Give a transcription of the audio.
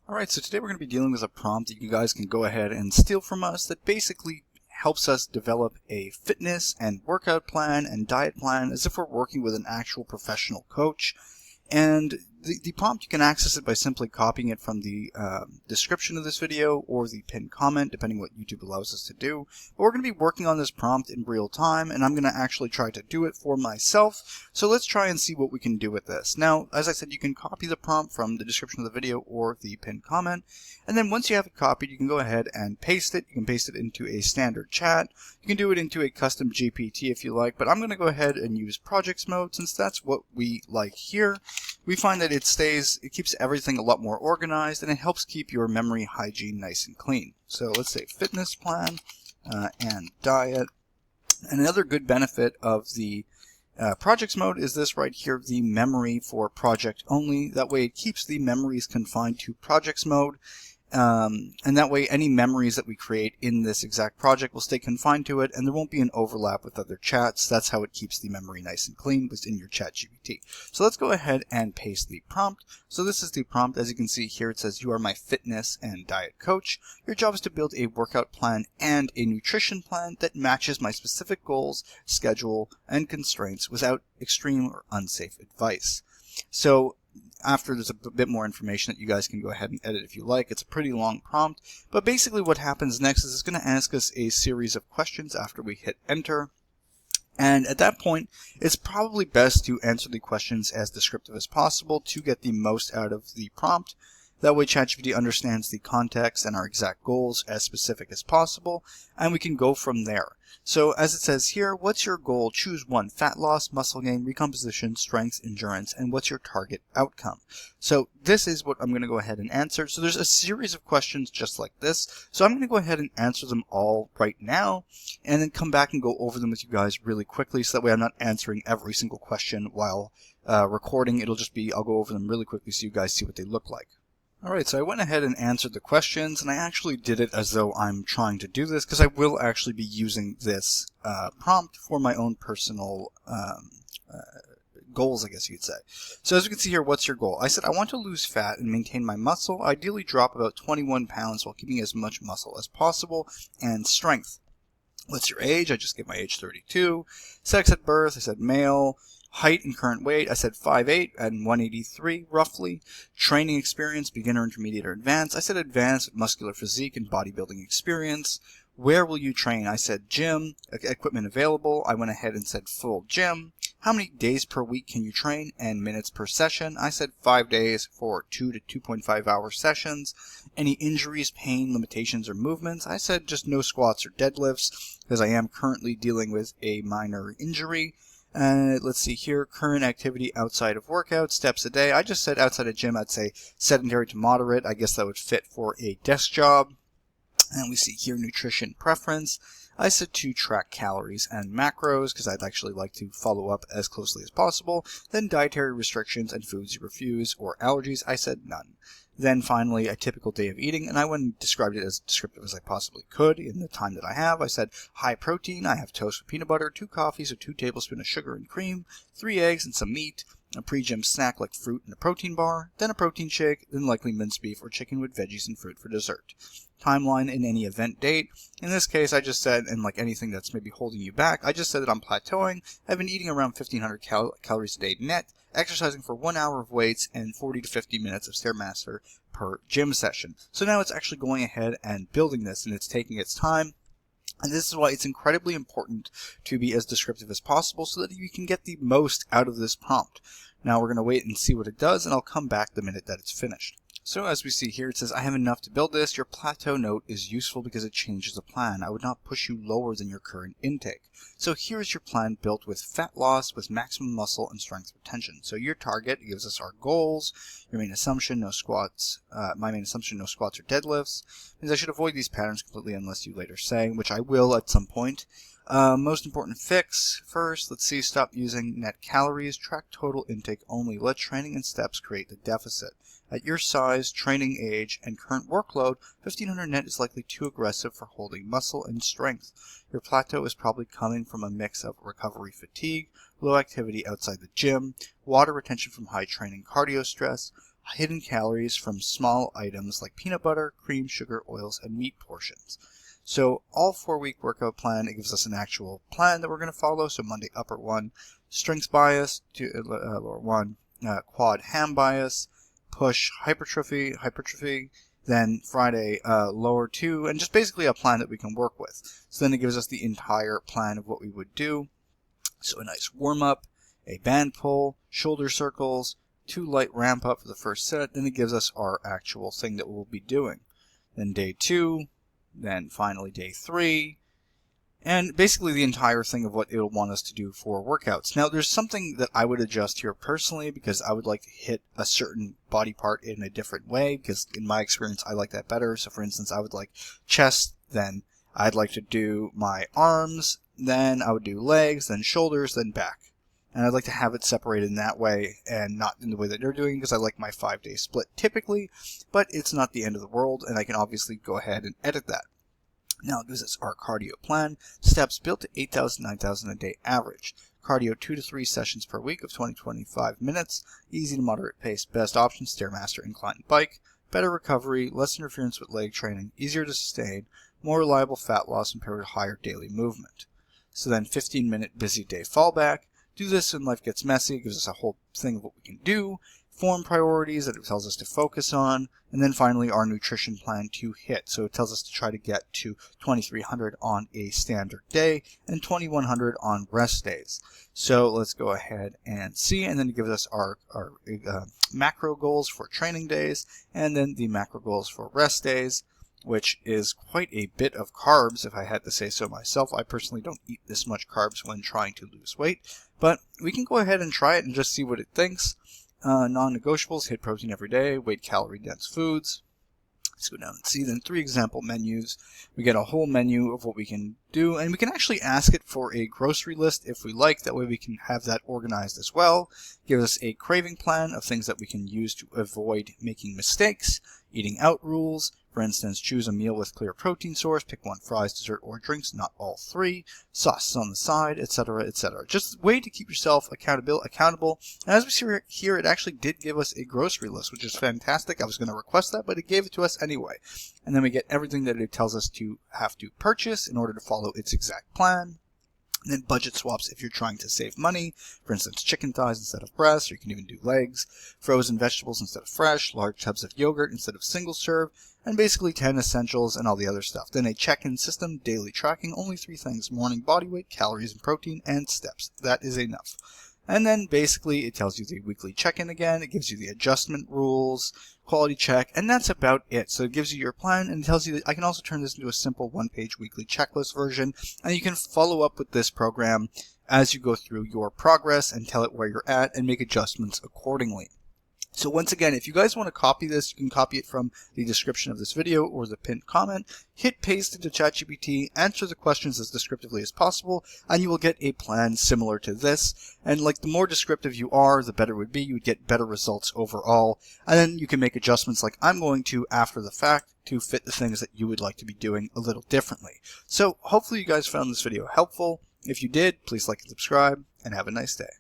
Alright, so today we're going to be dealing with a prompt that you guys can go ahead and steal from us that basically helps us develop a fitness and workout plan and diet plan as if we're working with an actual professional coach. And the prompt, you can access it by simply copying it from the description of this video or the pinned comment, depending what YouTube allows us to do. But we're going to be working on this prompt in real time, and I'm going to actually try to do it for myself. So let's try and see what we can do with this. Now, as I said, you can copy the prompt from the description of the video or the pinned comment. And then once you have it copied, you can go ahead and paste it. You can paste it into a standard chat. You can do it into a custom GPT if you like, but I'm going to go ahead and use projects mode since that's what we like here. We find that it keeps everything a lot more organized, and it helps keep your memory hygiene nice and clean. So let's say fitness plan and diet. And another good benefit of the projects mode is this right here, the memory for project only. That way it keeps the memories confined to projects mode. And that way any memories that we create in this exact project will stay confined to it, and there won't be an overlap with other chats. That's how it keeps the memory nice and clean within your ChatGPT. So let's go ahead and paste the prompt. So this is the prompt. As you can see here, it says, "You are my fitness and diet coach. Your job is to build a workout plan and a nutrition plan that matches my specific goals, schedule, and constraints without extreme or unsafe advice." So after there's a bit more information that you guys can go ahead and edit if you like. It's a pretty long prompt, but basically what happens next is it's going to ask us a series of questions after we hit enter. And at that point, it's probably best to answer the questions as descriptive as possible to get the most out of the prompt. That way ChatGPT understands the context and our exact goals as specific as possible, and we can go from there. So as it says here, what's your goal? Choose one: fat loss, muscle gain, recomposition, strength, endurance, and what's your target outcome? So this is what I'm going to go ahead and answer. So there's a series of questions just like this. So I'm going to go ahead and answer them all right now, and then come back and go over them with you guys really quickly, so that way I'm not answering every single question while recording. It'll just be, I'll go over them really quickly so you guys see what they look like. Alright, so I went ahead and answered the questions, and I actually did it as though I'm trying to do this, because I will actually be using this prompt for my own personal goals, I guess you could say. So as you can see here, what's your goal? I said I want to lose fat and maintain my muscle, ideally drop about 21 pounds while keeping as much muscle as possible, and strength. What's your age? I just gave my age 32. Sex at birth, I said male. Height and current weight, I said 5'8" and 183 roughly. Training experience, beginner, intermediate, or advanced. I said advanced, muscular physique and bodybuilding experience. Where will you train? I said gym. Equipment available. I went ahead and said full gym. How many days per week can you train and minutes per session? I said 5 days for 2 to 2.5 hour sessions. Any injuries, pain, limitations, or movements? I said just no squats or deadlifts, because I am currently dealing with a minor injury. Let's see here, current activity outside of workout, steps a day. I just said outside of gym, I'd say sedentary to moderate. I guess that would fit for a desk job. And we see here nutrition preference. I said to track calories and macros, because I'd actually like to follow up as closely as possible. Then dietary restrictions and foods you refuse or allergies. I said none. Then finally, a typical day of eating, and I went and described it as descriptive as I possibly could in the time that I have. I said high protein. I have toast with peanut butter, 2 coffees or 2 tablespoons of sugar and cream, 3 eggs and some meat, a pre-gym snack like fruit and a protein bar, then a protein shake, then likely minced beef or chicken with veggies and fruit for dessert. Timeline and any event date. In this case, I just said, and like anything that's maybe holding you back, I just said that I'm plateauing. I've been eating around 1,500 calories a day net, exercising for 1 hour of weights and 40 to 50 minutes of Stairmaster per gym session. So now it's actually going ahead and building this, and it's taking its time. And this is why it's incredibly important to be as descriptive as possible so that you can get the most out of this prompt. Now we're going to wait and see what it does, and I'll come back the minute that it's finished. So as we see here, it says, I have enough to build this. Your plateau note is useful because it changes the plan. I would not push you lower than your current intake. So here's your plan built with fat loss, with maximum muscle and strength retention. So your target gives us our goals. Your main assumption, no squats. My main assumption, no squats or deadlifts. Means I should avoid these patterns completely unless you later say, which I will at some point. Most important fix. First, let's see, stop using net calories. Track total intake only. Let training and steps create the deficit. At your size, training age, and current workload, 1,500 net is likely too aggressive for holding muscle and strength. Your plateau is probably coming from a mix of recovery fatigue, low activity outside the gym, water retention from high training cardio stress, hidden calories from small items like peanut butter, cream, sugar, oils, and meat portions. So all 4-week workout plan, it gives us an actual plan that we're going to follow. So Monday, upper 1, strength bias, lower 1, quad ham bias, push hypertrophy, then Friday, lower 2, and just basically a plan that we can work with. So then it gives us the entire plan of what we would do. So a nice warm-up, a band pull, shoulder circles, 2 light ramp up for the first set, then it gives us our actual thing that we'll be doing. Then day 2, then finally day 3, and basically the entire thing of what it'll want us to do for workouts. Now there's something that I would adjust here personally because I would like to hit a certain body part in a different way because in my experience I like that better. So for instance, I would like chest, then I'd like to do my arms, then I would do legs, then shoulders, then back. And I'd like to have it separated in that way and not in the way that they're doing because I like my 5-day split typically, but it's not the end of the world and I can obviously go ahead and edit that. Now it gives us our cardio plan, steps built to 8,000, 9,000 a day average. Cardio 2 to 3 sessions per week of 20-25 minutes, easy to moderate pace, best option, Stairmaster incline bike, better recovery, less interference with leg training, easier to sustain, more reliable fat loss compared with higher daily movement. So then 15-minute busy day fallback. Do this when life gets messy. It gives us a whole thing of what we can do. Form priorities that it tells us to focus on. And then finally our nutrition plan to hit. So it tells us to try to get to 2,300 on a standard day and 2,100 on rest days. So let's go ahead and see. And then it gives us our macro goals for training days and then the macro goals for rest days, which is quite a bit of carbs if I had to say so myself. I personally don't eat this much carbs when trying to lose weight, but we can go ahead and try it and just see what it thinks. Non-negotiables, hit protein every day, weight calorie dense foods. Let's go down and see then 3 example menus. We get a whole menu of what we can do, and we can actually ask it for a grocery list if we like. That way we can have that organized as well. Give us a craving plan of things that we can use to avoid making mistakes. Eating out rules. For instance, choose a meal with clear protein source, pick 1 fries, dessert, or drinks, not all 3, sauces on the side, etc., etc. Just a way to keep yourself accountable. And as we see here, it actually did give us a grocery list, which is fantastic. I was going to request that, but it gave it to us anyway. And then we get everything that it tells us to have to purchase in order to follow its exact plan. And then budget swaps if you're trying to save money. For instance, chicken thighs instead of breasts, or you can even do legs. Frozen vegetables instead of fresh. Large tubs of yogurt instead of single serve. And basically 10 essentials and all the other stuff. Then a check-in system, daily tracking, only 3 things. Morning body weight, calories and protein, and steps. That is enough. And then basically it tells you the weekly check-in again. It gives you the adjustment rules, quality check, and that's about it. So it gives you your plan and it tells you that I can also turn this into a simple 1-page weekly checklist version. And you can follow up with this program as you go through your progress and tell it where you're at and make adjustments accordingly. So once again, if you guys want to copy this, you can copy it from the description of this video or the pinned comment. Hit paste into ChatGPT, answer the questions as descriptively as possible, and you will get a plan similar to this. And like the more descriptive you are, the better it would be. You would get better results overall. And then you can make adjustments like I'm going to after the fact to fit the things that you would like to be doing a little differently. So hopefully you guys found this video helpful. If you did, please like and subscribe, and have a nice day.